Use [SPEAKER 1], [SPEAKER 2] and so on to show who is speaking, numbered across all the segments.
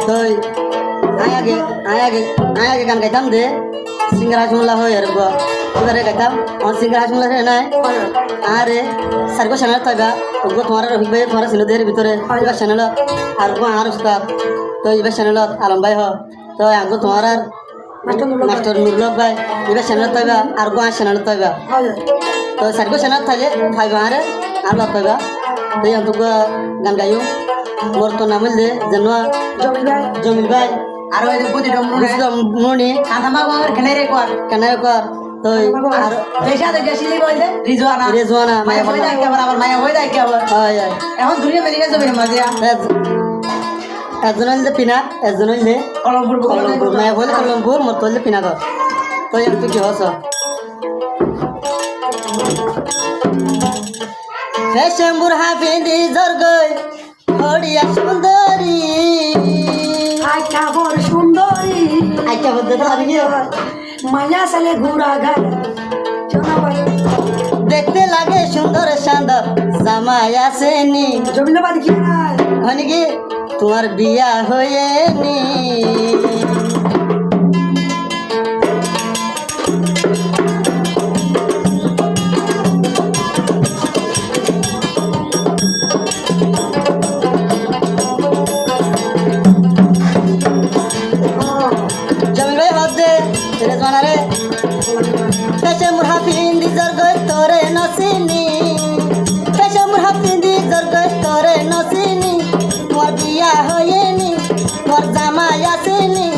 [SPEAKER 1] তো আগে গান গাইতাম দে সিঙ্গার হাসমুল্লাহ হয়ে আর এবারে গাইতাম আমার সিঙ্গার হাসমুল্লাহ নাই আরে সার্গো চ্যানেল তাইবা ওগো তোমার রফিক ভাই তোমার সিনদের ভিতরে এবার চ্যানেল আর গো আর উস্তাদ তো এবার চ্যানেল আলম ভাই হ তো আঙ্গো তোমার আর মাস্টার নুরুল ভাই এবার চ্যানেল তাইবা আর গো আর চ্যানেল তাইবা তো সার্গো চ্যানেল থাইলে ফাইবা আরে আর লাভ পাইবা তো আঙ্গো গান গাইও মোর তো নাম হইলে যেন জমিল ভাই
[SPEAKER 2] আর ওই বুঝি
[SPEAKER 1] মনি
[SPEAKER 2] কাঁথামা আমার কেনারে
[SPEAKER 1] কর তো আর
[SPEAKER 2] দেশা দেশিলি বলতে
[SPEAKER 1] রেজওয়ানা
[SPEAKER 2] মায়া হয়ে যায় কেবল আমার মায়া হয়ে যায় কেবল
[SPEAKER 1] হয় হয়
[SPEAKER 2] এখন দুনিয়া মেরে গেছে বের মাঝে
[SPEAKER 1] একজন হইলে পিনা একজন হইলে কলমপুর মায়া হইলে কলমপুর মোর তো হইলে পিনা কর তো তুই কি হস ফেশম্বুর হাফিদি জর্গই হড়িয়া সুন্দরী
[SPEAKER 3] আচ্ছা বড় সুন্দরী
[SPEAKER 1] আচ্ছা বলতে তো আর কি
[SPEAKER 3] মায়া সালে ঘুরা গাল
[SPEAKER 1] দেখতে লাগে সুন্দর সুন্দর জামাই আসেনি
[SPEAKER 3] জমিলাবাদ কি না
[SPEAKER 1] মানে কি তোমার বিয়া হয়েনি জমিল ভাই হদ দে রেজওয়ানা রে পেশে মুরহা ফিন্দি জর্গই তোরে নসিনি পেশে মুরহা ফিন্দি জর্গই তোরে নসিনি তোমার বিয়া হয়েনি তোমার জামাই আসেনি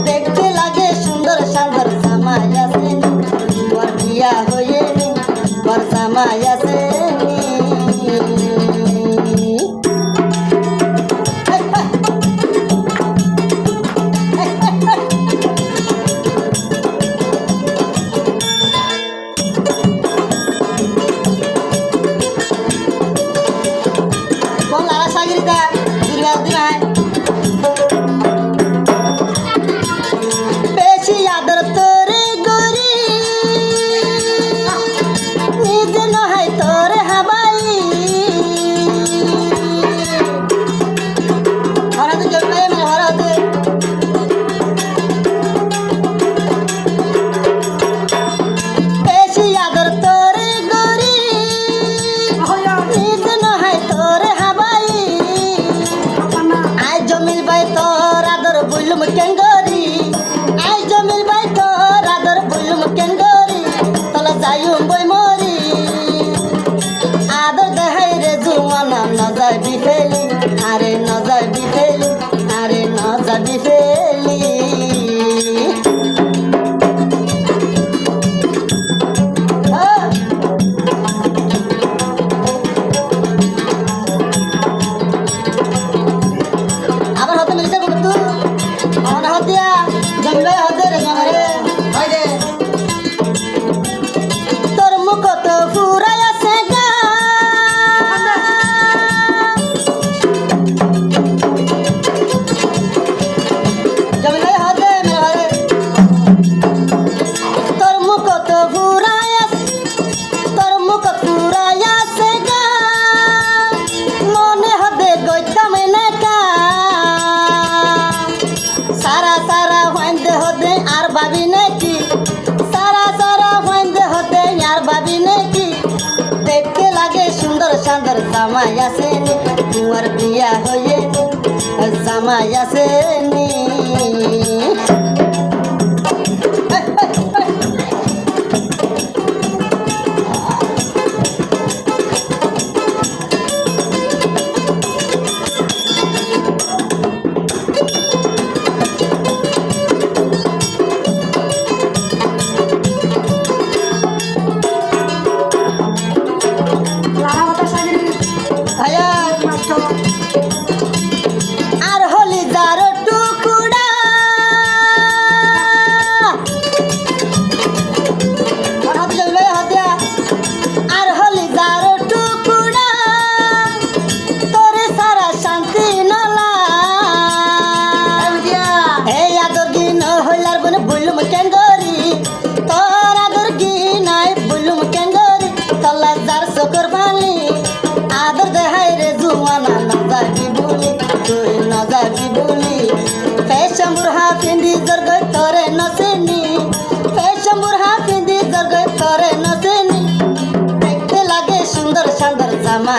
[SPEAKER 1] দেখতে লাগে সুন্দর সুন্দর জামাই আসেনি তোমার বিয়া হয়েনি তোমার জামাই আসেনি con la sagrita दुर्गा बेशी आदर तोरे गोरी निज नहाय तोरे हवाई हरा तो जब मैं हरा दे बेशी आदर तोरे गोरी निज नहाय तोरे জমিল ভাই তোর আদর বইলুম কেঙ্গরি আই জমিল ভাই তোর আদর বইলুম কেঙ্গরি তলা যাইম বই মরি আদর দেখাই রে জুয়ানা ন যাবি ফেলি আরে ন যাবি ফেলি আরে ন যাবি ফেলি তোর মুখ তো পুরাই আছে গা জমিলাই হাতে মেরে তোর মুখ তো পুরাই আছে তোর মুখ পুরাই আছে গা মনে হতে গইতাম না কা সারা সারা ফাইন্দে হতে আর ভাবি নাকি সারা সারা ফাইন্দে হতে আর ভাবি নাকি দেখতে লাগে সুন্দর সুন্দর জামাই আসেনি তোমার বিয়া হয়েনি জামাই আসেনি আর হলি যার টুকুড়া বুড়হা পিন্দি জর্গই তরে নসেনি ফ্যাশন বুড়হা পিন্দি জর্গই তরে নসেনি দেখতে লাগে সুন্দর সুন্দর জামা